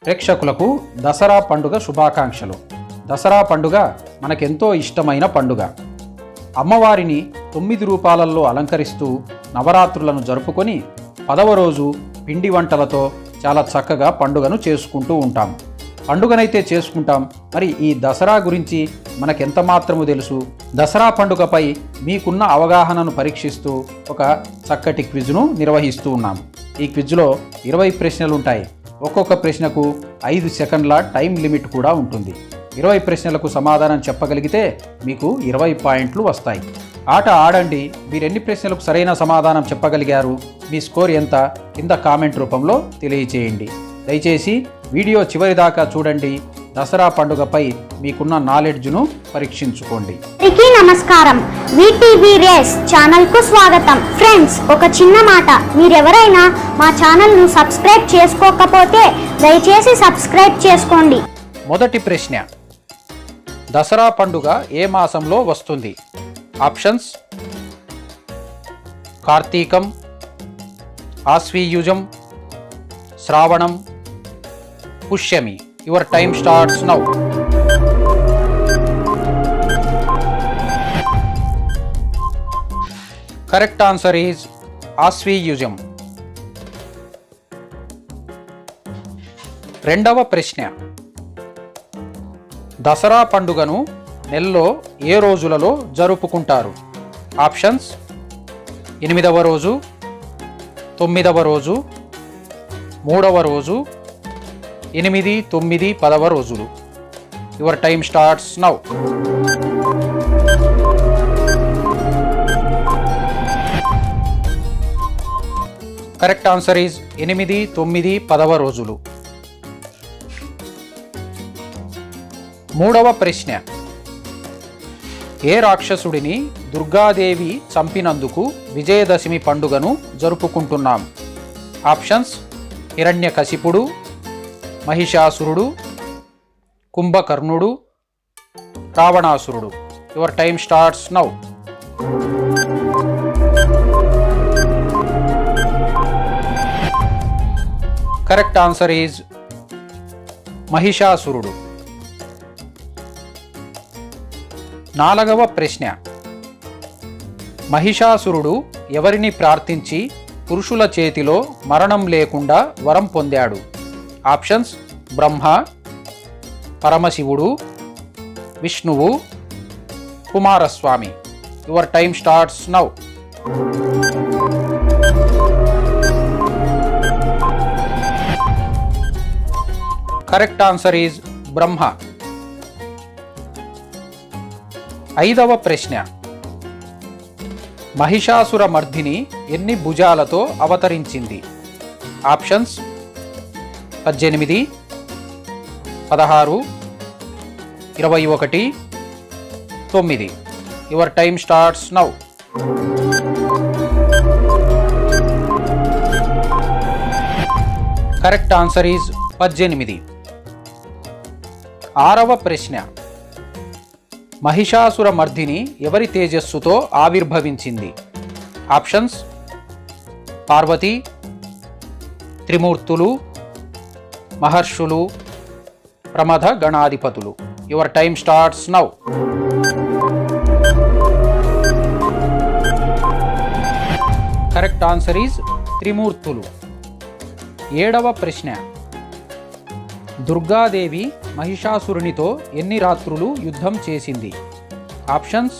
ప్రేక్షకులకు దసరా పండుగ శుభాకాంక్షలు. దసరా పండుగ మనకెంతో ఇష్టమైన పండుగ. అమ్మవారిని 9 రూపాలలో అలంకరిస్తూ నవరాత్రులను జరుపుకొని 10వ రోజు పిండి వంటలతో చాలా చక్కగా పండుగను చేసుకుంటూ ఉంటాం. పండుగనైతే చేసుకుంటాం, మరి ఈ దసరా గురించి మనకెంత మాత్రము తెలుసు? దసరా పండుగపై మీకున్న అవగాహనను పరీక్షిస్తూ ఒక చక్కటి క్విజ్ను నిర్వహిస్తూ ఉన్నాం. ఈ క్విజ్లో 20 ప్రశ్నలు ఉంటాయి. ఒక్కొక్క ప్రశ్నకు 5 సెకండ్ల టైం లిమిట్ కూడా ఉంటుంది. 20 ప్రశ్నలకు సమాధానం చెప్పగలిగితే మీకు 20 పాయింట్లు వస్తాయి. ఆట ఆడండి. మీరెన్ని ప్రశ్నలకు సరైన సమాధానం చెప్పగలిగారు, మీ స్కోర్ ఎంత, కింద కామెంట్ రూపంలో తెలియచేయండి. దయచేసి వీడియో చివరి దాకా చూడండి. దసరా పండుగపై మీకున్న నాలెడ్జ్ను పరీక్షించుకోండి. నమస్కారం, వీటీవీ రేస్ ఛానల్ కు స్వాగతం. ఫ్రెండ్స్, ఒక చిన్న మాట, మీరెవరైనా మా ఛానల్ ను సబ్స్క్రైబ్ చేసుకోకపోతే దయచేసి సబ్స్క్రైబ్ చేసుకోండి. మొదటి ప్రశ్న, దసరా పండుగ ఏ మాసంలో వస్తుంది? ఆప్షన్స్: కార్తీకం, ఆశ్వీయుజం, శ్రావణం, పుష్యమి. Your time starts now. Correct answer is ఆశ్వీయుజం. రెండవ ప్రశ్న, దసరా పండుగను నెలలో ఏ రోజులలో జరుపుకుంటారు? ఆప్షన్స్: 8వ రోజు, 9వ రోజు, 3వ రోజు, 8, 9, 10వ రోజులు. Your time starts now. Correct answer is 8, 9, 10వ రోజులు. మూడవ ప్రశ్న, ఏ రాక్షసుడిని దుర్గాదేవి చంపినందుకు విజయదశమి పండుగను జరుపుకుంటున్నాం? ఆప్షన్స్: హిరణ్యకశిపుడు, మహిషాసురుడు, కుంభకర్ణుడు, రావణాసురుడు. Your time starts now. Correct answer is మహిషాసురుడు. నాలుగవ ప్రశ్న, మహిషాసురుడు ఎవరిని ప్రార్థించి పురుషుల చేతిలో మరణం లేకుండా వరం పొందాడు? ఆప్షన్స్: బ్రహ్మ, పరమశివుడు, విష్ణువు, Kumaraswamy. Your time starts now. Correct answer is Brahma. ఐదవ ప్రశ్న, మహిషాసుర మర్దిని ఎన్ని భుజాలతో అవతరించింది? Options: 18, 16, 21, 9. Your time starts now. Correct answer is 18. ఆరవ ప్రశ్న, మహిషాసుర మర్దిని ఎవరి తేజస్సుతో ఆవిర్భవించింది? ఆప్షన్స్: పార్వతి, త్రిమూర్తులు, మహర్షులు, ప్రమథ గణాధిపతులు. Your time starts now. Correct answer is త్రిమూర్తులు. ఏడవ ప్రశ్న, దుర్గాదేవి మహిషాసురునితో ఎన్ని రాత్రులు యుద్ధం చేసింది? Options: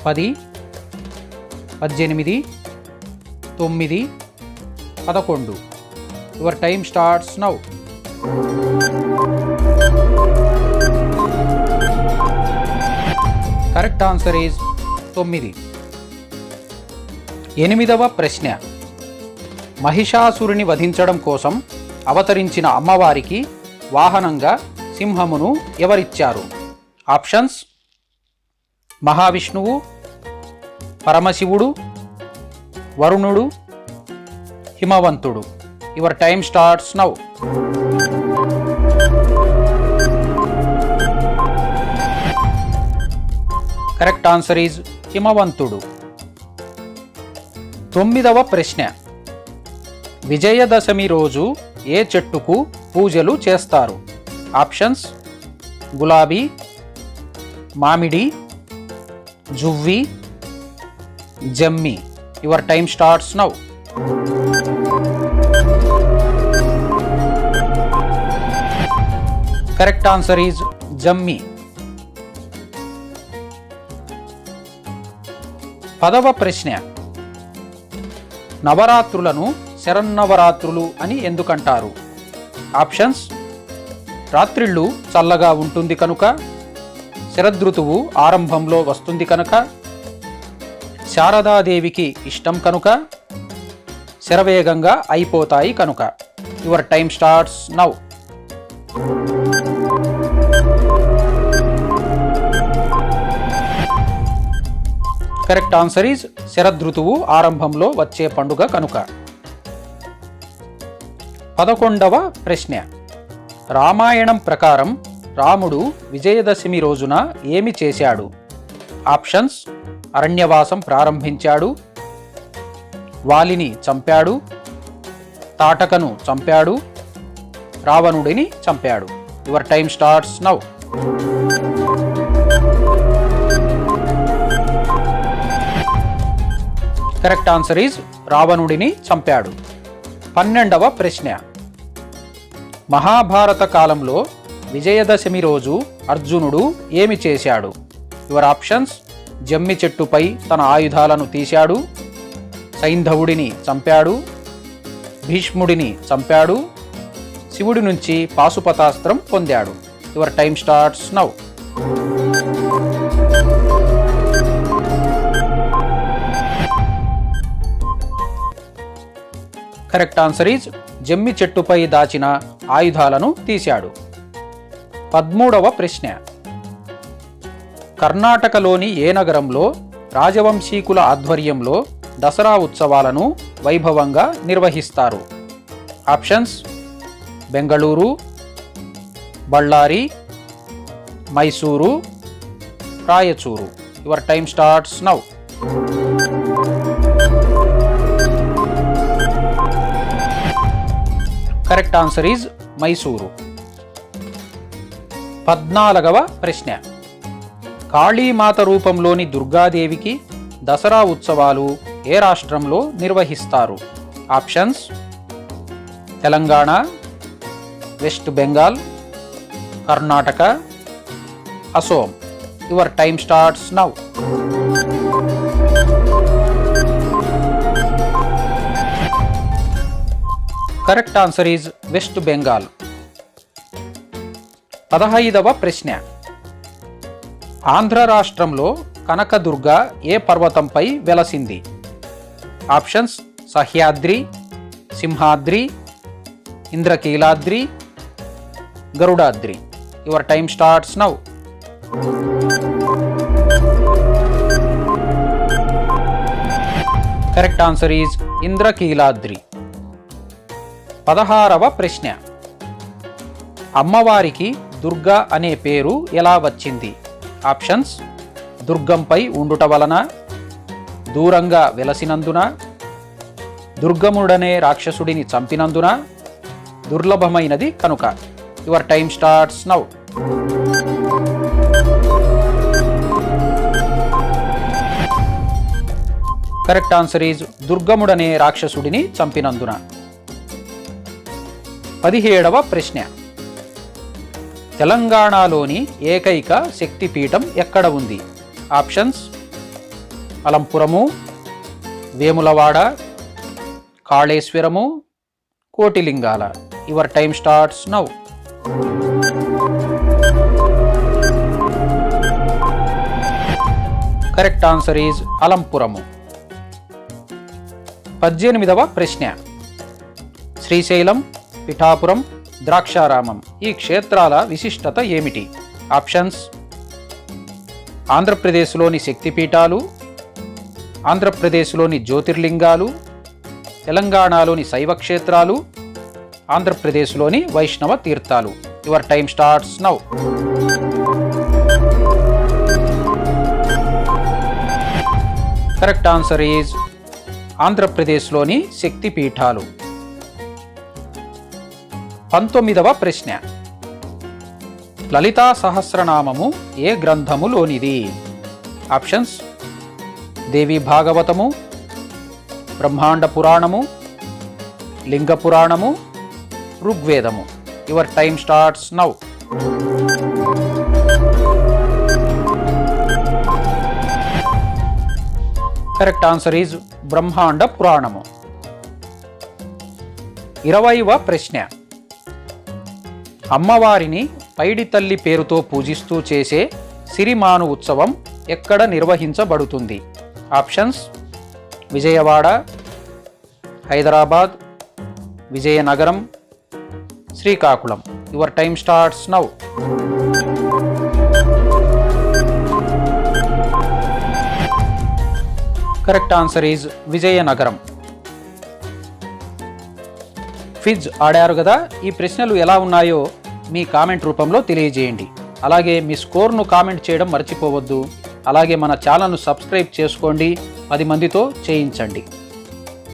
10, 18, 9, 11. Your time starts now. Correct answer is 9. ఎనిమిదవ ప్రశ్న, మహిషాసురుని వధించడం కోసం అవతరించిన అమ్మవారికి వాహనంగా సింహమును ఎవరిచ్చారు? ఆప్షన్స్: మహావిష్ణువు, పరమశివుడు, వరుణుడు, హిమవంతుడు. Your time starts now. Correct answer is హిమవంతుడు. 9వ ప్రశ్న, విజయదశమి రోజు ఏ చెట్టుకు పూజలు చేస్తారు? ఆప్షన్స్: గులాబీ, మామిడి, జువ్వి, జమ్మి. Your time starts now. Correct answer is జమ్మి. 10వ ప్రశ్న. నవరాత్రులను శరన్నవరాత్రులు అని ఎందుకంటారు? ఆప్షన్స్: రాత్రిళ్ళు చల్లగా ఉంటుంది కనుక, శరదృతువు ఆరంభంలో వస్తుంది కనుక, శారదాదేవికి ఇష్టం కనుక, శరవేగంగా అయిపోతాయి కనుక. Your time starts now. Correct answer is శరదృతువు ఆరంభంలో వచ్చే పండుగ కనుక. 11వ ప్రశ్న. రామాయణం ప్రకారం రాముడు విజయదశమి రోజున ఏమి చేశాడు? ఆప్షన్స్: అరణ్యవాసం ప్రారంభించాడు, వాలిని చంపాడు, తాటకను చంపాడు, రావణుడిని చంపాడు. Your time starts now. Correct answer is రావణుడిని చంపాడు. 12వ ప్రశ్న. మహాభారత కాలంలో విజయదశమి రోజు అర్జునుడు ఏమి చేశాడు? యువర్ ఆప్షన్స్: జమ్మి చెట్టుపై తన ఆయుధాలను తీశాడు, సైంధవుడిని చంపాడు, భీష్ముడిని చంపాడు, శివుడి నుంచి పాశుపతాస్త్రం పొందాడు. Your time starts now. Correct answer is జమ్మి చెట్టుపై దాచిన ఆయుధాలను తీశాడు. 13వ ప్రశ్న. కర్ణాటకలోని ఏ నగరంలో రాజవంశీకుల ఆధ్వర్యంలో దసరా ఉత్సవాలను వైభవంగా నిర్వహిస్తారు? Options: Bengaluru, Ballari, Mysuru, Raichur. Your time starts now. Correct answer is Mysuru. 14వ ప్రశ్న. కాళీమాత రూపంలోని దుర్గాదేవికి దసరా ఉత్సవాలు ఏ రాష్ట్రంలో నిర్వహిస్తారు? Options: Telangana, west Bengal, Karnataka, Assam. Your time starts now. Correct answer is west Bengal. 15వ ప్రశ్న. ఆంధ్ర రాష్ట్రంలో కనకదుర్గ ఏ పర్వతంపై వెలసింది? Options: Sahyadri, Simhadri, Indrakeeladri, Garudadri. Your time starts now. Correct answer is Indrakeeladri. 16వ ప్రశ్న. అమ్మవారికి దుర్గా అనే పేరు ఎలా వచ్చింది? ఆప్షన్స్: దుర్గంపై ఉండుట వలన, దూరంగా వెలసినందున, దుర్గముడనే రాక్షసుడిని చంపినందున, దుర్లభమైనది కనుక. Your time starts now. Correct answer is దుర్గముడనే రాక్షసుడిని చంపినందున. 17వ ప్రశ్న. తెలంగాణలోని ఏకైక శక్తిపీఠం ఎక్కడ ఉంది? Options: Alampuram, Vemulawada, Kaleshwaram, Kotilingala. Your time starts now. Correct answer is Alampuram. 18వ ప్రశ్న. శ్రీశైలం, పిఠాపురం, ద్రాక్షారామం ఈ క్షేత్రాల విశిష్టత ఏమిటి? ఆప్షన్స్: ఆంధ్రప్రదేశ్లోని శక్తిపీఠాలు, ఆంధ్రప్రదేశ్లోని జ్యోతిర్లింగాలు, తెలంగాణలోని శైవ క్షేత్రాలు, ఆంధ్రప్రదేశ్లోని వైష్ణవ తీర్థాలు. Your time starts now. Correct answer is ఆంధ్రప్రదేశ్లోని శక్తిపీఠాలు. 19వ ప్రశ్న. లలితా సహస్రనామము ఏ గ్రంథములోనిది? Options: Devi Bhagavatamu, Brahmanda Purana, Linga Purana, Rigveda. Your time starts now. Correct answer is Brahmanda Purana. 20వ ప్రశ్న. అమ్మవారిని పైడి తల్లి పేరుతో పూజిస్తూ చేసే సిరిమాను ఉత్సవం ఎక్కడ నిర్వహించబడుతుంది? Options: Vijayawada, Hyderabad, Vizianagaram, Srikakulam. Your time starts now. Correct answer is Vizianagaram. Quiz ఆడారు కదా, ఈ ప్రశ్నలు ఎలా ఉన్నాయో మీ కామెంట్ రూపంలో తెలియజేయండి. అలాగే మీ స్కోర్ను కామెంట్ చేయడం మర్చిపోవద్దు. అలాగే మన ఛానల్ను సబ్స్క్రైబ్ చేసుకోండి, 10 మందితో చేయించండి.